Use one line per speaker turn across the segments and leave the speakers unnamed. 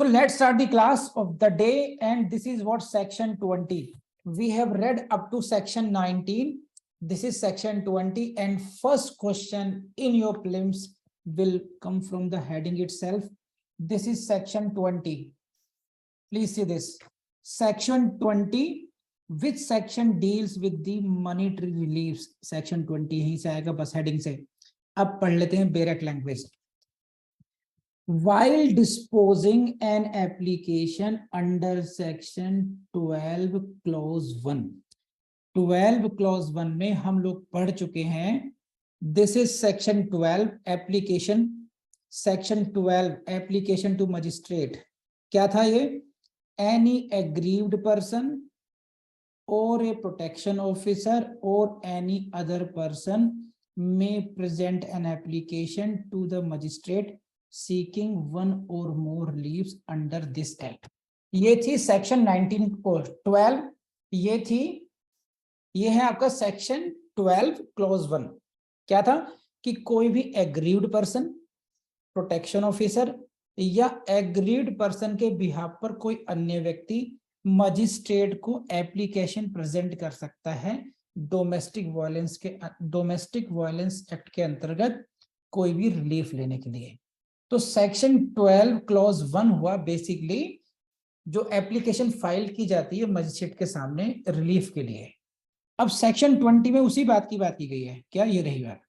So let's start the class of the day, and this is what section 20. We have read up to section 19. This is section 20, and first question in your prelims will come from the heading itself. This is section 20. Please see this. Section 20. Which section deals with the monetary reliefs? Section 20 ही से आएगा बस heading से. अब पढ़ लेते हैं बेरक language. While disposing an application under section 12 clause 1. 12 clause 1 में हम लोग पढ़ चुके हैं. This is section 12 application. Section 12 application to magistrate. क्या था ये? Any aggrieved person or a protection officer or any other person may present an application to the magistrate seeking one or more leaves under this act. ये थी section 19 को 12. ये है आपका section 12 clause 1. क्या था कि कोई भी एग्रीव्ड पर्सन, प्रोटेक्शन ऑफिसर या एग्रीव्ड पर्सन के बिहाफ पर कोई अन्य व्यक्ति मजिस्ट्रेट को एप्लीकेशन प्रेजेंट कर सकता है डोमेस्टिक वायलेंस एक्ट के अंतर्गत कोई भी रिलीफ लेने के लिए. तो सेक्शन 12 क्लॉज 1 हुआ बेसिकली जो एप्लीकेशन फाइल की जाती है मजिस्ट्रेट के सामने रिलीफ के लिए. अब सेक्शन 20 में उसी बात की गई है. क्या ये रही बात?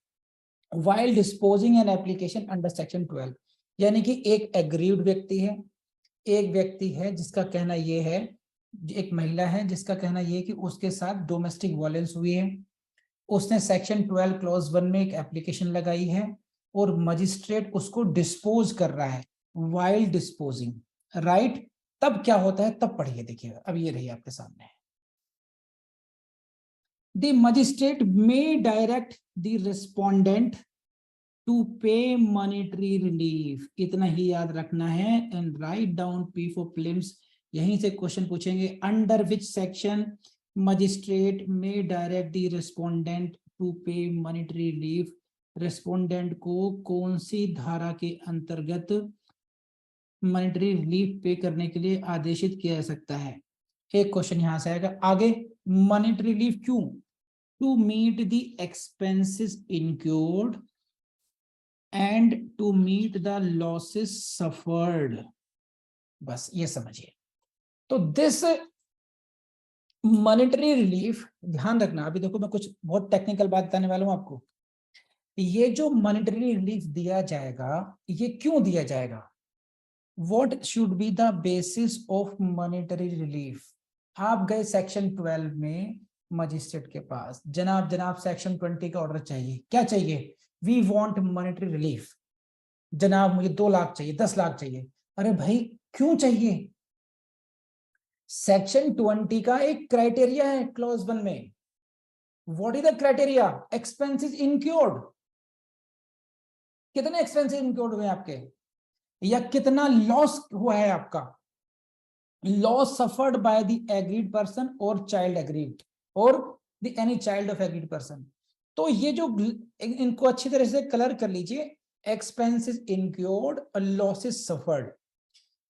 While disposing an application under section 12, यानी कि एक एग्रीव्ड व्यक्ति है, एक व्यक्ति है जिसका कहना ये है, एक महिला है जिसका कहना ये है कि उसके साथ डोमेस्टिक वायलेंस हुई है. उसने सेक्शन 12 क्लॉज 1 में एक एप्लीकेशन लगाई है और मजिस्ट्रेट उसको डिस्पोज कर रहा है. While disposing, right? तब क्या होता है, तब पढ़िए. देखिएगा अब ये रही आपके सामने. The magistrate may direct the respondent to pay monetary relief. इतना ही याद रखना है. And write down P for prelims. यहीं से क्वेश्चन पूछेंगे. Under which section magistrate may direct the respondent to pay monetary relief. Respondent को कौन सी धारा के अंतर्गत मॉनेटरी रिलीफ पे करने के लिए आदेशित किया जा सकता है? एक क्वेश्चन यहां से आएगा. आगे मॉनेटरी रिलीफ क्यों? To meet the expenses incurred and to meet the losses suffered. बस ये समझिए. तो दिस मॉनेटरी रिलीफ, ध्यान रखना. अभी देखो मैं कुछ बहुत टेक्निकल बात बताने वाला हूं आपको. ये जो मॉनेटरी रिलीफ दिया जाएगा, ये क्यों दिया जाएगा? What should be the basis of monetary relief? आप गए सेक्शन 12 में मजिस्ट्रेट के पास, जनाब सेक्शन 20 का ऑर्डर चाहिए. क्या चाहिए? We want monetary relief. जनाब मुझे 2 लाख चाहिए, 10 लाख चाहिए. अरे भाई क्यों चाहिए? सेक्शन 20 का एक क्राइटेरिया है क्लॉज 1 में. What is the criteria? Expenses incurred. कितने एक्सपेंसेस इनक्योर्ड हुए आपके, या कितना लॉस हुआ है आपका? Loss suffered by the aggrieved person और चाइल्ड एग्रीड और the any child of agreed person. तो ये जो इनको अच्छी तरह से कलर कर लीजिए. एक्सपेंसेस इनक्योर्ड और लॉसेस सफर्ड.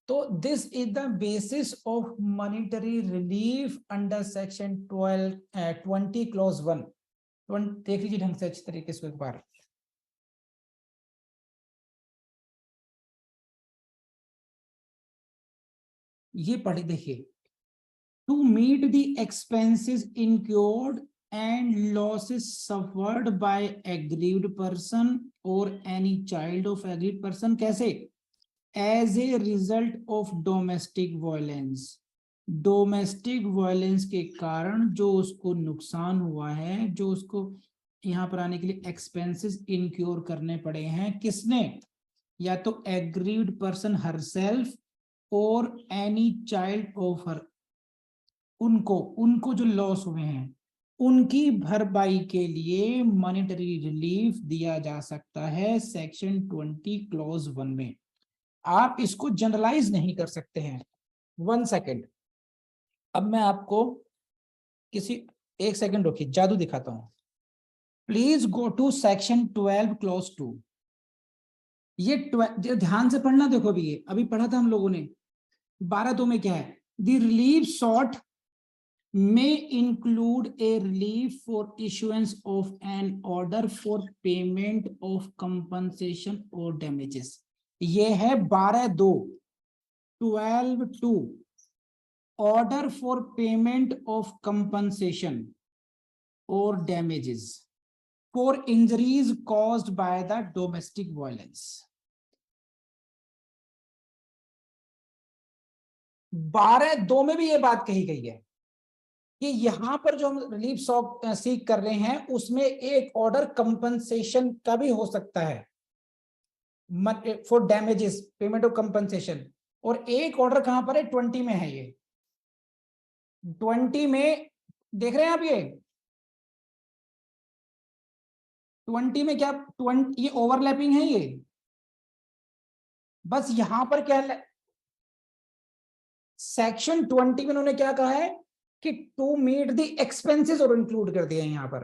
तो this is the basis of monetary relief under section 20 clause 1. देख लीजिए ढंग से अच्छी तरीके से एक बार. ये पढ़े देखिए. To meet the expenses incurred and losses suffered by aggrieved person or any child of aggrieved person. कैसे? As a result of domestic violence. Domestic violence के कारण जो उसको नुकसान हुआ है, जो उसको यहाँ पर आने के लिए एक्सपेंसेस इनक्योर करने पड़े हैं. किसने? या तो एग्रीव्ड पर्सन हरसेल्फ और एनी चाइल्ड ऑफ हर. उनको जो लॉस हुए हैं उनकी भरपाई के लिए मॉनेटरी रिलीफ दिया जा सकता है सेक्शन 20 क्लॉज 1 में. आप इसको जनरलाइज नहीं कर सकते हैं. 1 सेकेंड. अब मैं आपको एक सेकेंड रुकिए, जादू दिखाता हूं. Please go to section 12 clause 2. ये ध्यान से पढ़ना. देखो अभी ये अभी पढ़ा था हम लोगों ने. 12(2) में क्या है? The relief sought may include a relief for issuance of an order for payment of compensation or damages. ये है 12(2), 12(2), order for payment of compensation or damages for injuries caused by the domestic violence. 12(2) में भी ये बात कही गई है कि यहां पर जो हम रिलीफ सीख कर रहे हैं उसमें एक ऑर्डर कंपनसेशन का भी हो सकता है, for damages, payment of compensation. और एक ऑर्डर कहां पर है? 20 में है। ये 20 में देख रहे हैं आप, ये 20 में क्या 20, ये ओवरलैपिंग है। ये बस यहां पर क्या है, सेक्शन 20 में उन्होंने क्या कहा है कि टू मीट द एक्सपेंसेस और इंक्लूड कर दिया है यहां पर।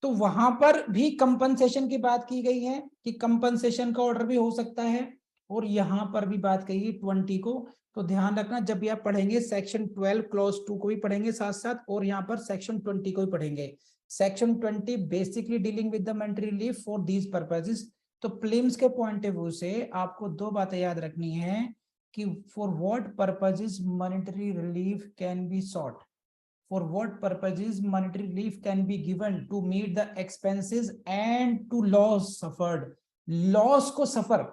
तो वहां पर भी कंपनसेशन की बात की गई है कि कंपनसेशन का ऑर्डर भी हो सकता है, और यहां पर भी बात कही है 20 को। तो ध्यान रखना, जब भी आप पढ़ेंगे सेक्शन 12 क्लॉज 2 को भी पढ़ेंगे साथ साथ, और यहाँ पर सेक्शन 20 को भी पढ़ेंगे। Section 20 basically dealing with the monetary relief for these purposes. तो प्रीलिम्स के पॉइंट ऑफ व्यू से आपको दो बातें याद रखनी है कि for what purposes monetary relief can be sought, for what purposes monetary relief can be given to meet the expenses and to loss suffered. Loss को सफर,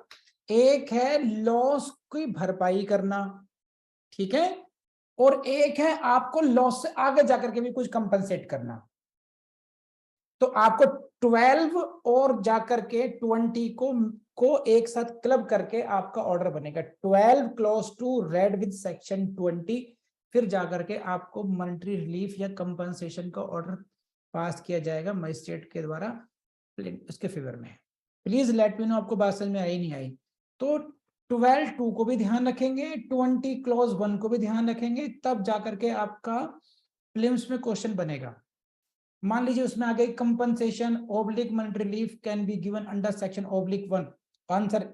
एक है लॉस की भरपाई करना, ठीक है, और एक है आपको लॉस से आगे जाकर के भी कुछ कंपनसेट करना। तो आपको 12 और जाकर के 20 को एक साथ क्लब करके आपका ऑर्डर बनेगा। 12 क्लॉज 2 रेड विद सेक्शन 20, फिर जाकर के आपको मॉनेटरी रिलीफ या कंपनसेशन का ऑर्डर पास किया जाएगा मजिस्ट्रेट के द्वारा उसके फेवर में। प्लीज लेट मी नो आपको बात समझ में आई नहीं आई। तो 12(2) को भी ध्यान रखेंगे, 20 क्लॉज 1 को भी ध्यान रखेंगे, तब जाकर के आपका प्रीलिम्स में क्वेश्चन बनेगा। मान लीजिए उसमें आ गई compensation oblique monetary relief can be given under section (1). Answer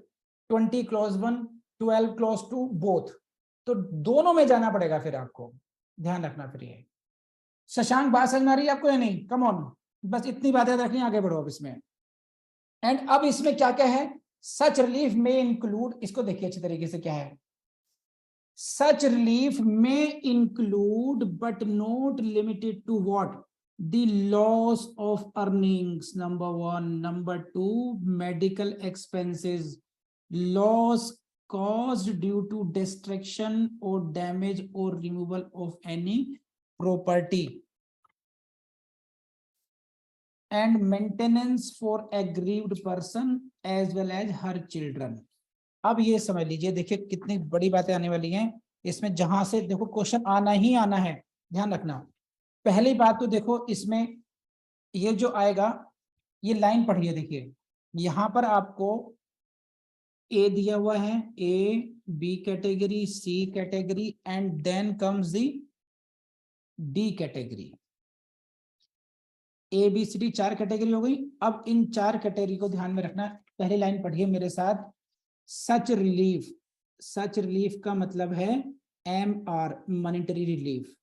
20 clause 1, 12 clause 2 both. तो दोनों में जाना पड़ेगा फिर आपको, ध्यान रखना। फिर ये शशांक बात समझ में आ रही है आपको या नहीं? कम ऑन, बस इतनी बातें रखनी, आगे बढ़ो अब इसमें। एंड अब इसमें क्या क्या है? सच रिलीफ में इंक्लूड, इसको देखिए अच्छी तरीके से क्या है। सच रिलीफ में include but not limited to what? the loss of earnings, number 1, number 2 medical expenses, loss caused due to destruction or damage or removal of any property, and maintenance for aggrieved person as well as her children. अब ये समझ लीजिए, देखिए कितनी बड़ी बातें आने वाली हैं इसमें, जहां से देखो क्वेश्चन आना ही आना है, ध्यान रखना। पहली बात तो देखो इसमें ये जो आएगा, ये लाइन पढ़िए, देखिए यहां पर आपको ए दिया हुआ है, A B category, C category, and then comes the D category. A B C D 4 category हो गई। अब इन 4 कैटेगरी को ध्यान में रखना। पहली लाइन पढ़िए मेरे साथ, सच रिलीफ। सच रिलीफ का मतलब है MR, मॉनेटरी रिलीफ,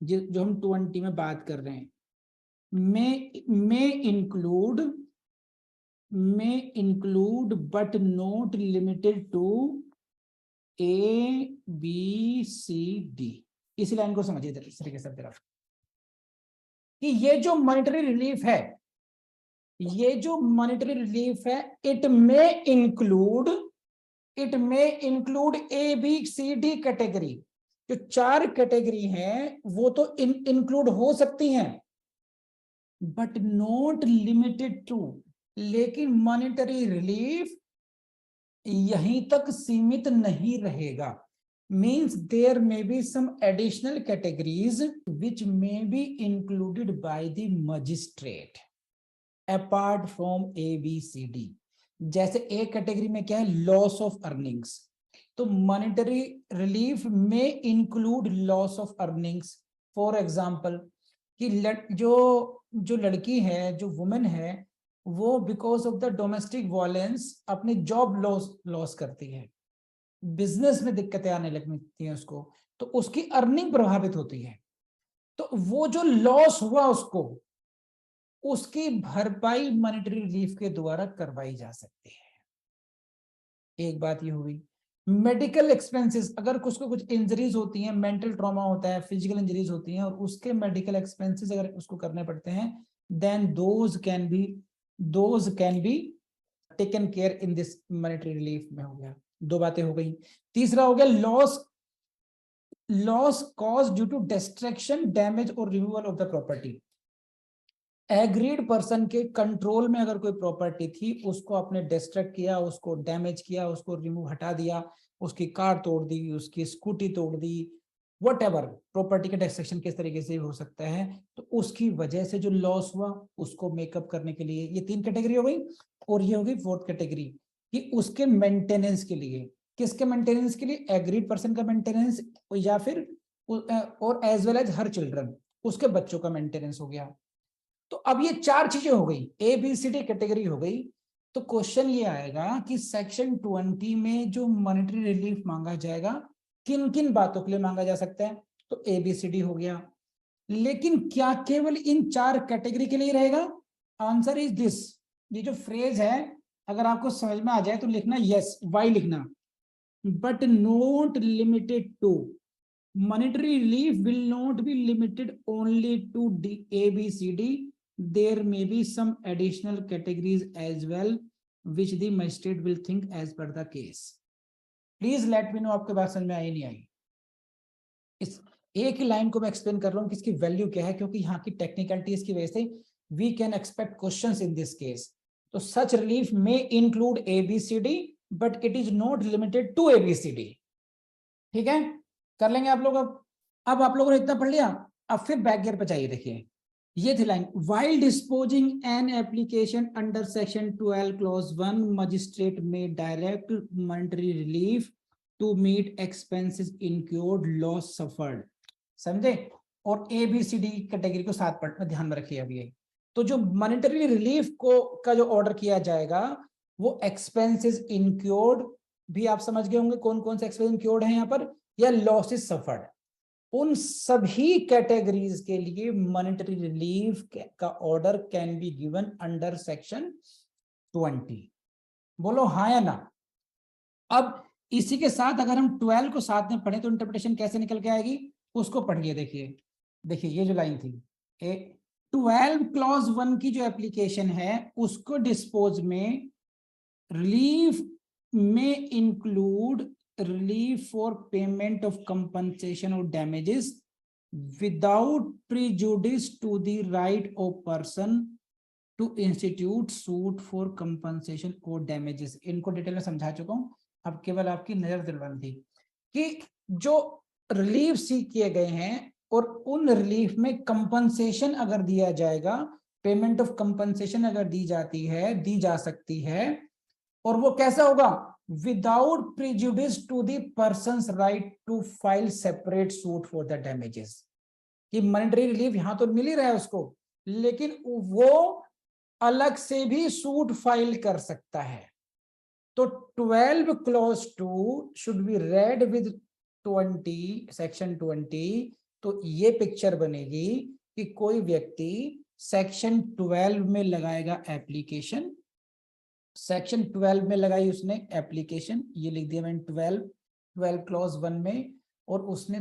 जो हम 20 में बात कर रहे हैं। may include but not limited to A B C D। इसी लाइन को समझिए इस तरीके से तरफ कि ये जो मॉनेटरी रिलीफ है, ये जो मॉनेटरी रिलीफ है, इट में include A B C D category. जो 4 कैटेगरी हैं वो तो इंक्लूड हो सकती हैं, बट नॉट लिमिटेड टू, लेकिन मॉनेटरी रिलीफ यहीं तक सीमित नहीं रहेगा। Means there may be some additional categories which may be included by the magistrate apart from ABCD। जैसे ए कैटेगरी में क्या है? Loss of earnings. तो मॉनेटरी रिलीफ में include loss of earnings. For example कि जो लड़की है, जो वुमेन है, वो because of the domestic violence अपनी जॉब लॉस करती है, बिजनेस में दिक्कतें आने लगती हैं उसको, तो उसकी अर्निंग प्रभावित होती है, तो वो जो लॉस हुआ उसको, उसकी भरपाई मॉनेटरी रिलीफ के द्वारा करवाई जा सकती है। एक बात ये हुई। मेडिकल एक्सपेंसेस, अगर कुछ इंजरीज होती हैं, मेंटल ट्रॉमा होता है, फिजिकल इंजरीज होती हैं और उसके मेडिकल एक्सपेंसेस अगर उसको करने पड़ते हैं, then those can be taken care in this monetary relief में। हो गया, दो बातें हो गई। तीसरा हो गया loss caused due to destruction, damage और removal of the property. Aggrieved person के कंट्रोल में अगर कोई प्रॉपर्टी थी, उसको आपने डिस्ट्रक्ट किया, उसको डैमेज किया, उसको रिमूव हटा दिया, उसकी कार तोड़ दी, उसकी स्कूटी तोड़ दी, व्हाटएवर प्रॉपर्टी का डिस्ट्रक्शन किस तरीके से हो सकता है, तो उसकी वजह से जो लॉस हुआ उसको मेकअप करने के लिए, ये 3 कैटेगरी हो गई। और ये होगी 4th कैटेगरी कि उसके मेंटेनेंस के लिए। किसके मेंटेनेंस के लिए? एग्रीड पर्सन का मेंटेनेंस, या फिर और as well as her children, उसके बच्चों का मेंटेनेंस हो गया। तो अब ये 4 चीजें हो गई, A B C D category हो गई। तो क्वेश्चन ये आएगा कि सेक्शन 20 में जो मॉनेटरी रिलीफ मांगा जाएगा, किन किन बातों के लिए मांगा जा सकता है? तो ए बी सी डी हो गया। लेकिन क्या केवल इन 4 कैटेगरी के लिए रहेगा? Answer is this. ये जो फ्रेज है, अगर आपको समझ में आ जाए तो लिखना यस, वाई लिखना, but not limited to. Monetary relief will not be limited only to A, B, C, D. There may be some additional categories as well, which the magistrate will think as per the case. Please let me know आपके बात समझ में आई नहीं आई। इस एक ही line को मैं explain कर रहा हूँ कि इसकी वैल्यू क्या है, क्योंकि यहाँ की टेक्निकलिटीज की वजह से we can expect questions in this case. तो such relief may include A, B, C, D, but it is not limited to A, B, C, D. ठीक है, कर लेंगे आप लोग। अब आप लोगों ने इतना पढ़ लिया, अब फिर बैक गियर पे चाहिए। देखिए ये थी line, while disposing an application under section 12 clause 1 magistrate में direct monetary relief to meet expenses incurred loss suffered. समझे? और A B C D category को साथ पढ़ ध्यान में रखिए। अभी ये तो जो मॉनेटरी रिलीफ को का जो ऑर्डर किया जाएगा, वो एक्सपेंसेस इनक्योर्ड भी आप समझ गए होंगे कौन कौन से एक्सपेंस इनक्योर्ड है यहाँ पर, या लॉसेस सफर्ड, उन सभी कैटेगरीज के लिए मॉनेटरी रिलीफ का order can be given under section 20। बोलो हाँ या ना। अब इसी के साथ अगर हम 12 को साथ में पढ़े तो इंटरप्रिटेशन कैसे निकल के आएगी, उसको पढ़िए। देखिए देखिए ये जो लाइन थी, 12 क्लॉज 1 की जो एप्लीकेशन है, उसको डिस्पोज में रिलीफ में include relief for payment of compensation or damages without prejudice to the right of person to institute suit for compensation or damages। इनको डिटेल में समझा चुका हूं, अब केवल आपकी नजर दिलवानी थी कि जो रिलीफ सीख किए गए हैं और उन रिलीफ में कंपनसेशन अगर दिया जाएगा, पेमेंट ऑफ कंपनसेशन अगर दी जाती है, दी जा सकती है, और वो कैसा होगा? Without prejudice to the person's right to file separate suit for the damages. कि मॉनेटरी रिलीफ यहां तो मिल ही रहा है उसको, लेकिन वो अलग से भी सूट फाइल कर सकता है। तो 12 clause 2 should be read with 20 section 20। तो ये पिक्चर बनेगी कि कोई व्यक्ति सेक्शन 12 में लगाएगा एप्लीकेशन, सेक्शन 12 में लगाई उसने एप्लीकेशन, ये लिख दिया मैंने 12 क्लॉज 1 में, और उसने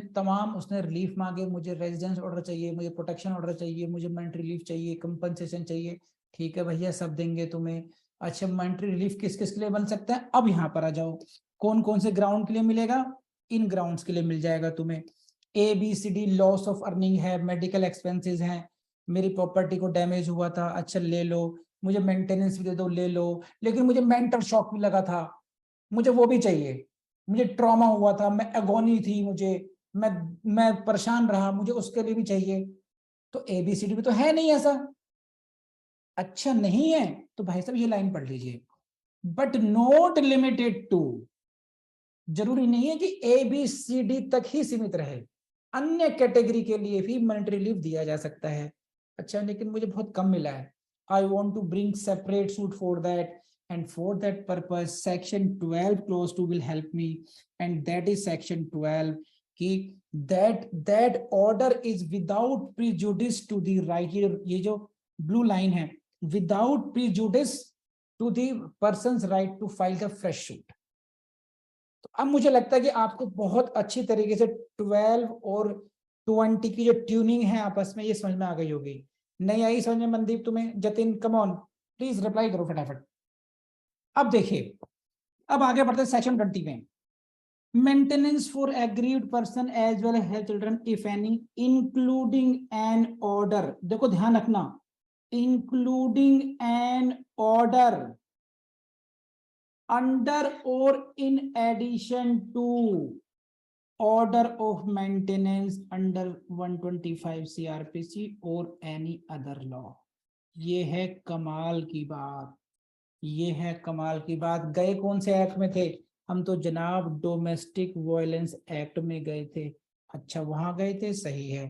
उसने रिलीफ मांगे, मुझे रेजिडेंस ऑर्डर चाहिए, मुझे प्रोटेक्शन ऑर्डर चाहिए, मुझे मॉनेटरी रिलीफ चाहिए, कंपनसेशन चाहिए। ठीक है भैया, सब देंगे तुम्हें। अच्छा, मॉनेटरी रिलीफ किस किस के लिए बन सकता है? अब यहाँ पर आ जाओ, कौन कौन से ग्राउंड के लिए मिलेगा? इन ग्राउंड्स के लिए मिल जाएगा तुम्हें। A B C D, loss of earning है, मेडिकल एक्सपेंसेस हैं, मेरी प्रॉपर्टी को डैमेज हुआ था, अच्छा ले लो, मुझे मेंटेनेंस भी दे दो, ले लो, लेकिन मुझे मेंटल शॉक भी लगा था, मुझे वो भी चाहिए, मुझे ट्रॉमा हुआ था, मैं एगोनी थी, मुझे मैं परेशान रहा, मुझे उसके लिए भी चाहिए। तो एबीसीडी में तो है नहीं ऐसा। अच्छा नहीं है तो भाई साहब ये लाइन पढ़ लीजिए, बट नॉट लिमिटेड टू। जरूरी नहीं है कि ए बी सी डी तक ही सीमित रहे, अन्य कैटेगरी के लिए भी मॉनेटरी रिलीफ दिया जा सकता है। अच्छा लेकिन मुझे बहुत कम मिला है, I want to bring separate suit for that, and for that purpose section 12 clause 2 will help me, and that is section 12 कि that order is without prejudice to the right, ये जो blue line है, without prejudice to the person's right to file the fresh suit. तो अब मुझे लगता है कि आपको बहुत अच्छी तरीके से 12 और 20 की जो ट्यूनिंग है आपस में, ये समझ में आ गई होगी। नहीं आई समझ में मनदीप तुम्हें? Jatin come on please reply करो फटाफट। अब देखिए, अब आगे बढ़ते हैं सेक्शन 20 में। Maintenance for aggrieved person as well as children if any including an order, देखो ध्यान रखना, including an order under or in addition to order of maintenance under 125 CRPC or any other law। ये है कमाल की बात, ये है कमाल की बात। गए कौन से एक्ट में थे हम? तो जनाब डोमेस्टिक वायलेंस एक्ट में गए थे। अच्छा वहां गए थे, सही है।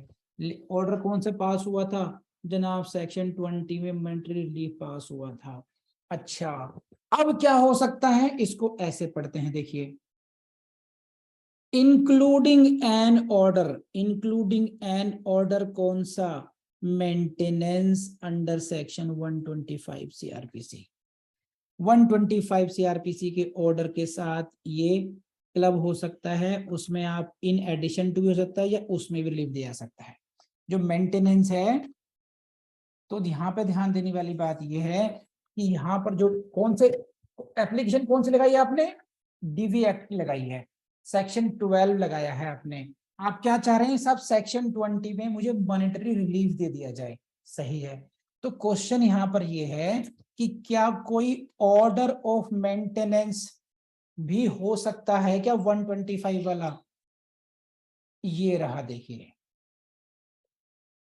ऑर्डर कौन से पास हुआ था जनाब? सेक्शन 20 में मॉनेटरी रिलीफ पास हुआ था। अच्छा अब क्या हो सकता है, इसको ऐसे पढ़ते हैं, देखिए, including an order, including an order कौन सा? Maintenance under section 125 CrPC. 125 CrPC के ऑर्डर के साथ ये क्लब हो सकता है, उसमें आप इन एडिशन टू भी हो सकता है या उसमें भी रिलीफ दिया सकता है। जो मेंटेनेंस है, तो यहाँ पे ध्यान देने वाली बात यह है कि यहाँ पर जो कौन से एप्लीकेशन कौन सी लगाई है आपने? डीवी एक्ट की लगाई है, सेक्शन 12 लगाया है आपने। आप क्या चाह रहे हैं सब? सेक्शन 20 में मुझे मॉनेटरी रिलीफ दे दिया जाए, सही है। तो क्वेश्चन यहाँ पर ये है कि क्या कोई ऑर्डर ऑफ मेंटेनेंस भी हो सकता है क्या 125 वाला? ये रहा, देखिए,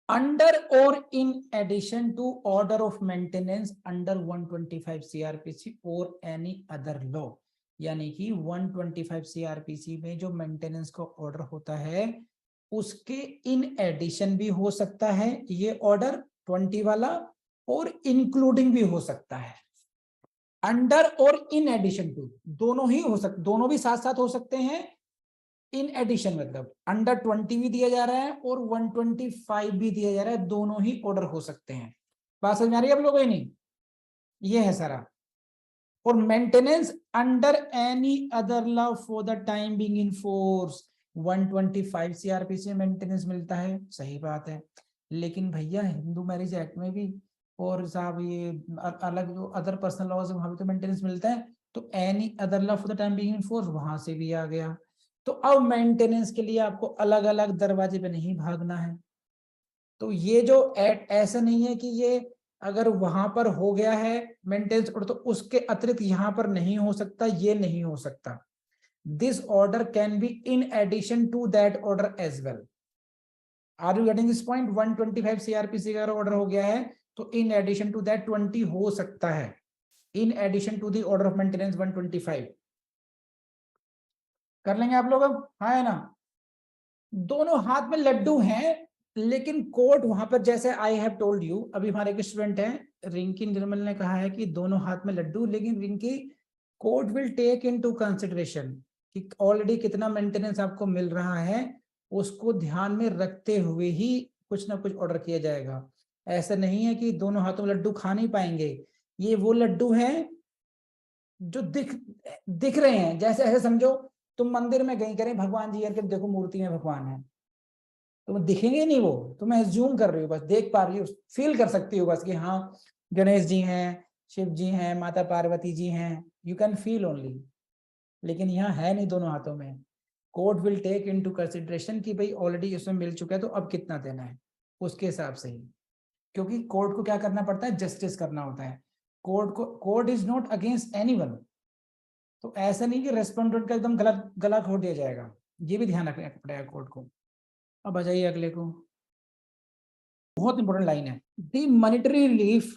under or in addition to order of maintenance under 125 CRPC or any other law। यानी कि 125 CRPC में जो मेंटेनेंस का ऑर्डर होता है उसके इन एडिशन भी हो सकता है ये ऑर्डर 20 वाला, और इंक्लूडिंग भी हो सकता है। अंडर और इन एडिशन टू दोनों ही हो सकते, दोनों भी साथ साथ हो सकते हैं। इन एडिशन मतलब अंडर 20 भी दिया जा रहा है और 125 भी दिया जा रहा है, दोनों ही ऑर्डर हो सकते हैं। बात समझ में आ रही है आप लोगों को? नहीं, ये है सारा। और maintenance under any other law for the time being in force, 125 CrPC में मेंटेनेंस मिलता है, सही बात है। लेकिन भैया हिंदू मैरिज एक्ट में भी और साहब ये अलग जो अदर पर्सनल लॉज है वहां भी तो मेंटेनेंस मिलता है। तो any other law for the time being in force वहां से भी आ गया। तो अब मेंटेनेंस के लिए आपको अलग अलग दरवाजे पे नहीं भागना है। तो ये जो ऐसा नहीं है कि ये अगर वहां पर हो गया है मेंटेनेंस ऑर्डर तो उसके अतिरिक्त यहां पर नहीं हो सकता, ये नहीं हो सकता। This order can be in addition to that order as well. Are you getting this point? 125 CrPC का अगर ऑर्डर हो गया है तो इन एडिशन टू दैट 20 हो सकता है, in addition to the order of maintenance 125। कर लेंगे आप लोग अब? हाँ है ना? दोनों हाथ में लड्डू हैं, लेकिन कोर्ट वहां पर जैसे आई हैव टोल्ड यू, अभी हमारे एक स्टूडेंट हैं रिंकी निर्मल ने कहा है कि दोनों हाथ में लड्डू, लेकिन Rinki court will take into consideration कि ऑलरेडी कितना मेंटेनेंस आपको मिल रहा है, उसको ध्यान में रखते हुए ही कुछ ना कुछ ऑर्डर किया जाएगा। ऐसा नहीं है कि दोनों हाथों में लड्डू खा नहीं पाएंगे। ये वो लड्डू हैं जो दिख रहे हैं, जैसे ऐसे समझो तुम मंदिर में गई करें भगवान जी करके देखो मूर्ति में भगवान है, तो दिखेंगे नहीं वो, तो मैं एज्यूम कर रही हूँ, बस देख पा रही हूँ, फील कर सकती हूँ बस कि हाँ गणेश जी हैं, शिव जी हैं, माता पार्वती जी हैं, यू कैन फील ओनली। लेकिन यहाँ है नहीं दोनों हाथों में। Court will take into consideration कि भाई ऑलरेडी इसमें मिल चुका है तो अब कितना देना है उसके हिसाब से ही, क्योंकि कोर्ट को क्या करना पड़ता है? जस्टिस करना होता है। Court is not against anyone. तो ऐसा नहीं कि रेस्पोंडेंट का एकदम गला घोट दिया जाएगा, ये भी ध्यान रखना पड़ेगा कोर्ट को। अब आ जाइए अगले को, बहुत इंपॉर्टेंट लाइन है। The monetary relief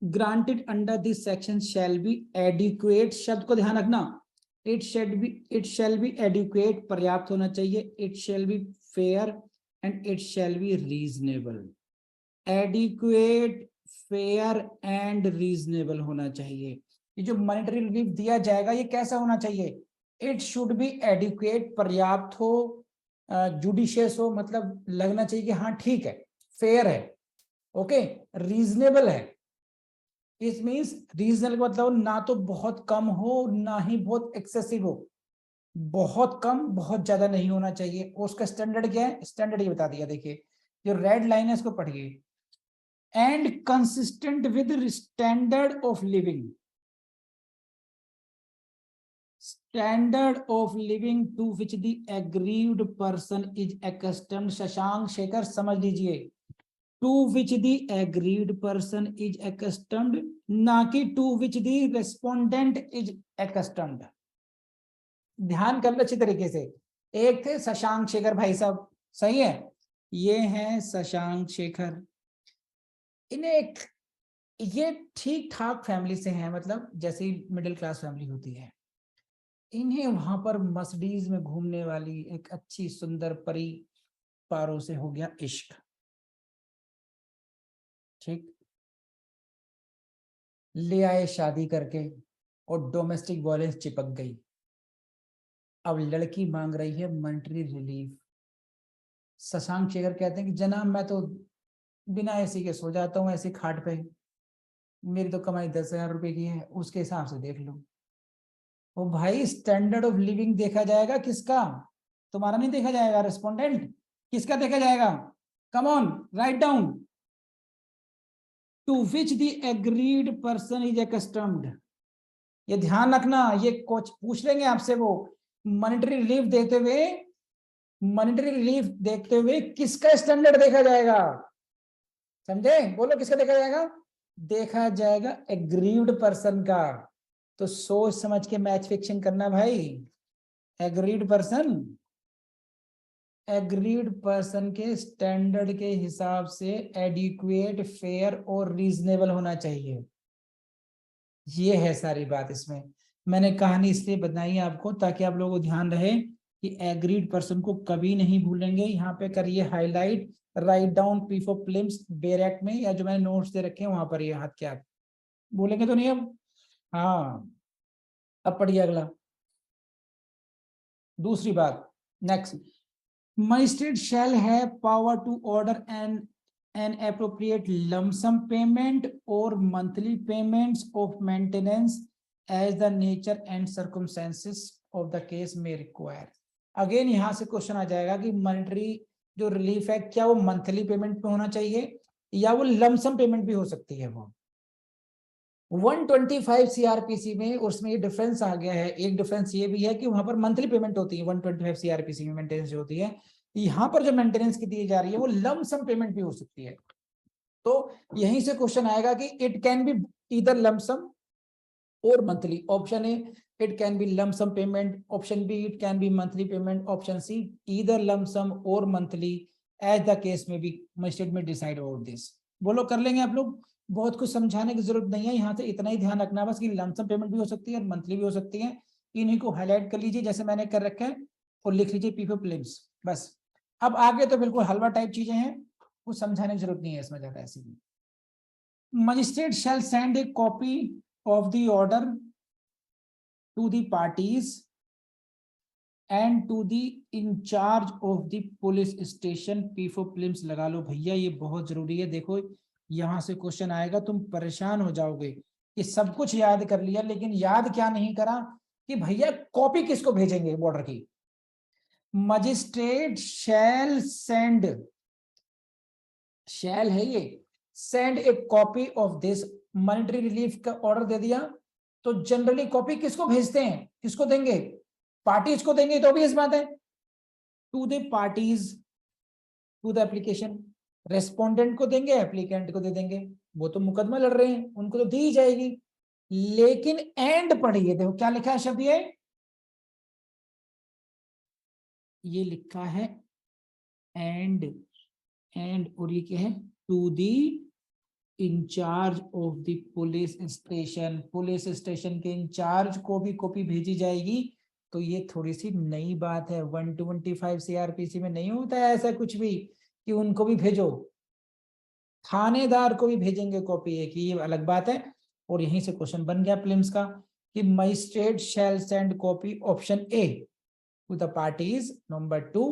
granted under this section shall be adequate, शब्द को ध्यान रखना, इट शैल बी एडिक्वेट, पर्याप्त होना चाहिए, it shall be fair and it shall be reasonable. Adequate, fair and reasonable होना चाहिए। ये जो मॉनेटरी रिलीफ दिया जाएगा ये कैसा होना चाहिए? इट शुड बी एडिक्वेट, पर्याप्त हो, जुडिशियस हो, मतलब लगना चाहिए कि हाँ ठीक है, फेयर है, ओके, रीजनेबल है। इट मीन्स रीजनेबल मतलब ना तो बहुत कम हो ना ही बहुत एक्सेसिव हो, बहुत कम बहुत ज्यादा नहीं होना चाहिए। उसका स्टैंडर्ड क्या है? स्टैंडर्ड ये बता दिया, देखिए जो रेड लाइन है इसको पढ़िए। And consistent with standard of living, standard of living to which the aggrieved person is accustomed. Shashank Shekhar समझ लीजिए, to which the aggrieved person is accustomed, ना कि to which the respondent is accustomed. ध्यान कर लो अच्छी तरीके से। एक थे शशांक शेखर भाई साहब, सही है, ये हैं शशांक शेखर, इन्हें एक, ये ठीक ठाक फैमिली से हैं, मतलब जैसे मिडिल क्लास फैमिली होती है। इन्हें वहां पर मर्सिडीज में घूमने वाली एक अच्छी सुंदर परी पारो से हो गया इश्क, ठीक, ले आए शादी करके और डोमेस्टिक वायलेंस चिपक गई। अब लड़की मांग रही है मॉनेटरी रिलीफ। शशांक शेखर कहते हैं कि जनाब मैं तो बिना एसी के सो जाता हूँ ऐसी खाट पे, मेरी तो कमाई 10,000 रुपए की है, उसके हिसाब से देख लो। ओ भाई, स्टैंडर्ड ऑफ लिविंग देखा जाएगा किसका? तुम्हारा नहीं देखा जाएगा रेस्पोंडेंट, किसका देखा जाएगा? Come on, write down. To which the aggrieved person is accustomed. ये ध्यान रखना, ये कुछ पूछ लेंगे आपसे वो, मॉनेटरी रिलीफ देते हुए, मॉनेटरी रिलीफ देखते हुए किसका स्टैंडर्ड देखा जाएगा? समझे? बोलो किसका देखा जाएगा? देखा जाएगा एग्रीव्ड पर्सन का। तो सोच समझ के मैच फिक्सिंग करना भाई। एग्रीड पर्सन, एग्रीड पर्सन के स्टैंडर्ड के हिसाब से एडिक्वेट, फेयर और रीजनेबल होना चाहिए। ये है सारी बात इसमें। मैंने कहानी इसलिए बताई आपको ताकि आप लोगों को ध्यान रहे कि एग्रीड पर्सन को कभी नहीं भूलेंगे। यहाँ पे करिए highlight, write down P for films बैरेक्ट में, या जो मैंने नोट्स दे रखे हैं वहां पर ये हाथ के आप बोलेंगे तो नहीं अब? हाँ, अब पढ़िए अगला। दूसरी बात, next, magistrate shall have power to order an appropriate lump sum payment or monthly payments of maintenance as the nature and circumstances of the case may require। Again यहां से क्वेश्चन आ जाएगा कि मॉनेटरी जो रिलीफ है क्या वो monthly payment पे होना चाहिए या वो लमसम पेमेंट भी हो सकती है। वो 125 सीआरपीसी में उसमें ये डिफरेंस आ गया है। एक डिफरेंस ये भी है कि वहां पर मंथली पेमेंट होती है 125 सीआरपीसी में, मेंटेनेंस जो होती है। यहां पर जो मेंटेनेंस की दी जा रही है वो लम सम पेमेंट भी हो सकती है। तो यहीं से क्वेश्चन आएगा कि it can be either lump sum or monthly. Option A it can be lump sum payment, option B it can be monthly payment, option C either lump sum or monthly, as the case may be magistrate may decide about this. बोलो कर लेंगे आप लोग, बहुत कुछ समझाने की जरूरत नहीं है। यहाँ से इतना ही ध्यान रखना बस कि लमसम पेमेंट भी हो सकती है और मंथली भी हो सकती है। इन्हीं को हाईलाइट कर लीजिए जैसे मैंने कर रखा है और लिख लीजिए पी फॉर फिल्म्स, बस। अब आगे तो बिल्कुल हलवा टाइप चीजें हैं, कुछ समझाने की जरूरत नहीं है इसमें ज्यादा ऐसी। Magistrate shall send a copy of the order to the parties and to the incharge of the police station. P for prelims लगा लो भैया, ये बहुत जरूरी है। देखो यहां से क्वेश्चन आएगा, तुम परेशान हो जाओगे कि सब कुछ याद कर लिया लेकिन याद क्या नहीं करा कि भैया कॉपी किसको भेजेंगे बॉर्डर की। मजिस्ट्रेट शैल सेंड, शैल है ये, send a copy of this, monetary relief का ऑर्डर दे दिया तो जनरली कॉपी किसको भेजते हैं, किसको देंगे? पार्टीज को देंगे, तो भी इस बात है to the parties to the application. Respondent को देंगे, एप्लीकेंट को दे देंगे, वो तो मुकदमा लड़ रहे हैं उनको तो दी जाएगी। लेकिन एंड पढ़िए, देखो क्या लिखा है शब्द, ये लिखा है एंड, एंड और ये क्या है, to the incharge of the police station. Police station के इंचार्ज को भी कॉपी भेजी जाएगी। तो ये थोड़ी सी नई बात है, 125 सीआरपीसी में नहीं होता है ऐसा कुछ भी कि उनको भी भेजो, थानेदार को भी भेजेंगे कॉपी, एक ये अलग बात है। और यहीं से क्वेश्चन बन गया प्रीलिम्स का कि magistrate shall send copy option A to the parties, number 2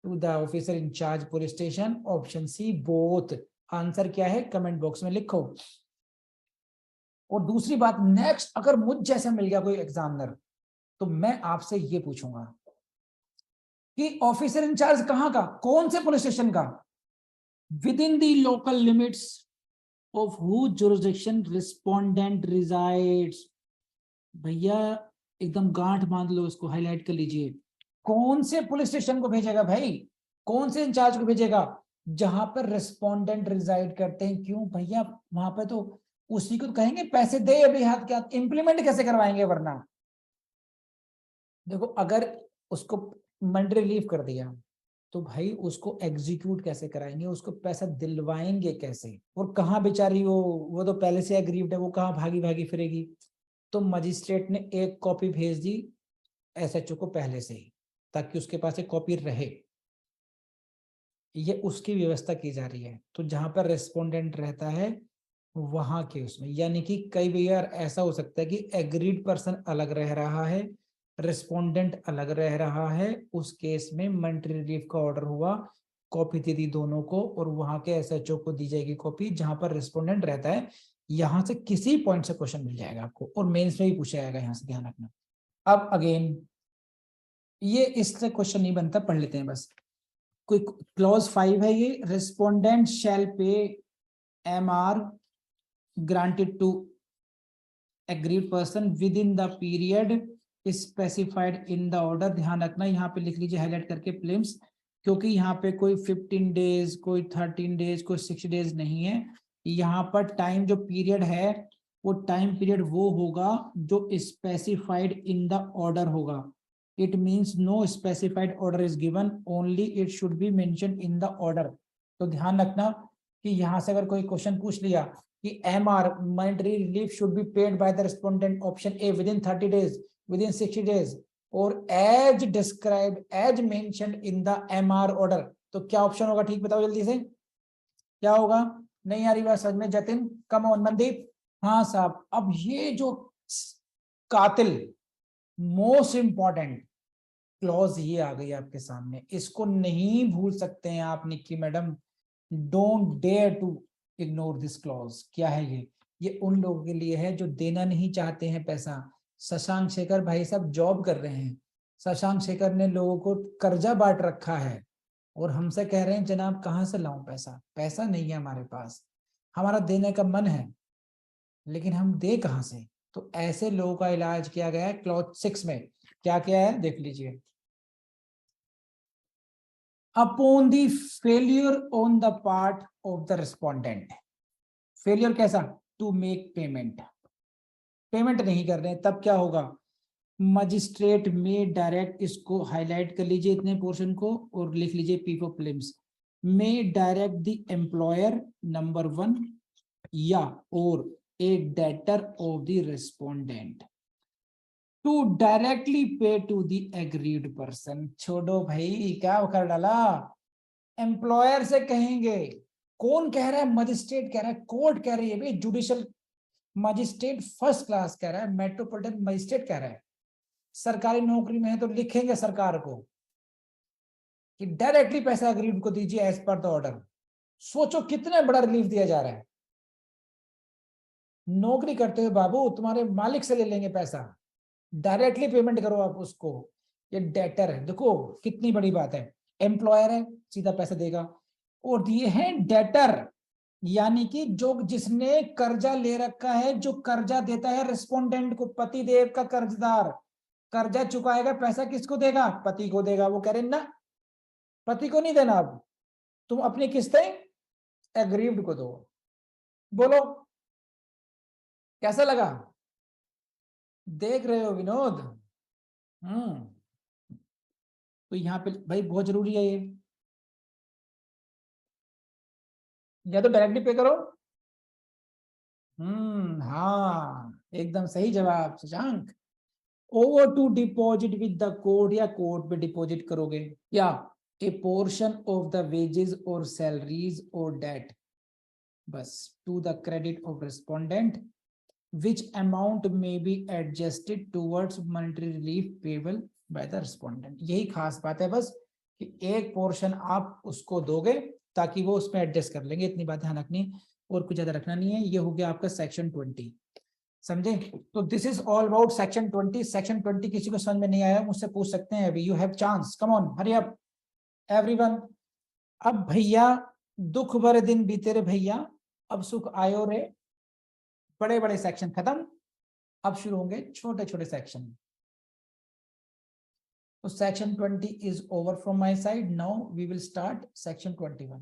to the officer incharge police station, option C both. Answer क्या है कमेंट बॉक्स में लिखो। और दूसरी बात, नेक्स्ट अगर मुझ जैसा मिल गया कोई एग्जामिनर तो मैं आपसे ये पूछूंगा कि ऑफिसर इंचार्ज कहां का, कौन से पुलिस स्टेशन का, with in the local limits of who jurisdiction respondent resides. भैया एकदम गांठ बांध लो, इसको हाईलाइट कर लीजिए। कौन से पुलिस स्टेशन को भेजेगा भाई, कौन से इंचार्ज को भेजेगा, जहां पर रिस्पोंडेंट रिजाइड करते हैं। क्यों भैया, वहां पे तो उसी को तो कहेंगे पैसे दे अभी हाथ के हाथ, इंप्लीमेंट कैसे करवाएंगे वरना। देखो अगर उसको मंडी रिलीफ कर दिया तो भाई उसको एग्जीक्यूट कैसे कराएंगे, उसको पैसा दिलवाएंगे कैसे, और कहाँ बेचारी वो तो पहले से एग्रीव्ड है, वो कहाँ भागी भागी फिरेगी। तो मजिस्ट्रेट ने एक कॉपी भेज दी एसएचओ को पहले से ही, ताकि उसके पास एक कॉपी रहे। ये उसकी व्यवस्था की जा रही है। तो जहां पर रेस्पोंडेंट रहता है वहां के उसमें, यानी कि कई बार ऐसा हो सकता है कि एग्रीड पर्सन अलग रह रहा है, रेस्पोंडेंट अलग रह रहा है, उस केस में मॉनिटरी रिलीफ का ऑर्डर हुआ, कॉपी दे दी दोनों को, और वहां के एसएचओ को दी जाएगी कॉपी जहां पर रेस्पोंडेंट रहता है। यहां से किसी पॉइंट से क्वेश्चन मिल जाएगा आपको, और मेंस में भी पूछा जाएगा, यहां से ध्यान रखना। अब अगेन ये इससे क्वेश्चन नहीं बनता, पढ़ लेते हैं बस। कोई क्लॉज 5 है ये, रेस्पोंडेंट शैल पे MR granted to agreed person within the period specified in the order। ध्यान रखना, यहाँ पे लिख लीजिए हाईलाइट करके प्रीलिम्स, क्योंकि यहाँ पे कोई 15 डेज, कोई 13 डेज, कोई 6 डेज नहीं है। यहाँ पर टाइम जो पीरियड है वो टाइम पीरियड वो होगा जो स्पेसिफाइड इन द ऑर्डर होगा। It means no specified order is given, only it should be mention in the order. तो ध्यान रखना कि यहाँ से अगर कोई क्वेश्चन पूछ लिया कि MR monetary relief should be paid by the respondent option A within 30 days, within 60 days, or as described as mentioned in the MR order, तो क्या ऑप्शन होगा, ठीक बताओ जल्दी से क्या होगा। नहीं आ रही बात समझ में, जतिन कम ऑन, मनदीप हाँ साहब। अब ये जो कातिल मोस्ट इंपॉर्टेंट क्लॉज ये आ गई आपके सामने, इसको नहीं भूल सकते हैं आप Nikki madam. Don't dare to ignore this clause. क्या है ये उन लोगों के लिए है जो देना नहीं चाहते हैं पैसा। शशांक शेखर भाई साहब जॉब कर रहे हैं, शशांक शेखर ने लोगों को कर्जा बांट रखा है, और हमसे कह रहे हैं जनाब कहाँ से लाऊं पैसा, पैसा नहीं है हमारे पास, हमारा देने का मन है लेकिन हम दे कहां से। तो ऐसे लोगों का इलाज किया गया है क्लॉज 6 में। क्या क्या है देख लीजिए। Upon the failure on the part of the respondent, failure कैसा, टू मेक पेमेंट, पेमेंट नहीं कर रहे हैं, तब क्या होगा, मजिस्ट्रेट में डायरेक्ट, इसको हाईलाइट कर लीजिए इतने पोर्शन को और लिख लीजिए P for prelims, may direct the employer number 1 या or a debtor of the respondent to directly pay to the aggrieved person. छोड़ो भाई क्या कर डाला, एम्प्लॉयर से कहेंगे। कौन कह रहा है, मजिस्ट्रेट कह रहा है, कोर्ट कह रही है भाई, जुडिशियल मजिस्ट्रेट फर्स्ट क्लास कह रहा है, मेट्रोपॉलिटन मजिस्ट्रेट कह रहा है। सरकारी नौकरी में है तो लिखेंगे सरकार को कि डायरेक्टली पैसा अग्रीड को दीजिए एज पर द ऑर्डर। सोचो कितना बड़ा रिलीफ दिया जा रहा है। नौकरी करते हुए बाबू तुम्हारे मालिक से ले लेंगे पैसा, डायरेक्टली पेमेंट करो आप उसको। ये डेटर है, देखो कितनी बड़ी बात है। एम्प्लॉयर है सीधा पैसा देगा, और ये है डेटर यानी कि जो जिसने कर्जा ले रखा है, जो कर्जा देता है रिस्पोंडेंट को, पति देव का कर्जदार कर्जा चुकाएगा, पैसा किसको देगा, पति को देगा। वो कह रहे ना पति को नहीं देना, अब तुम अपनी किस्तें एग्रीव्ड को दो। बोलो कैसा लगा, देख रहे हो विनोद। तो यहाँ पे भाई बहुत जरूरी है ये, या तो डायरेक्टली पे करो। हाँ एकदम सही जवाब शशांक। ओवर to deposit with the court, या कोर्ट में डिपॉजिट करोगे, या a portion of the wages और सैलरीज और debt, bus to the credit of respondent which amount may be adjusted towards monetary relief payable by the respondent। यही खास बात है बस कि एक पोर्शन आप उसको दोगे ताकि वो उसमें एडजस्ट कर लेंगे, इतनी बात ध्यान रखनी और कुछ ज्यादा रखना नहीं है। ये हो गया आपका सेक्शन 20, समझे? तो this is all about section 20। Section 20 किसी को समझ में नहीं आया मुझसे पूछ सकते हैं अभी, you have chance, come on hurry up everyone. अब भैया दुख भरे दिन बीते रे भैया, अब सुख आयो रे। बड़े बड़े सेक्शन खत्म, अब शुरू होंगे छोटे छोटे सेक्शन। तो section 20 is over from my side, now we will start section 21।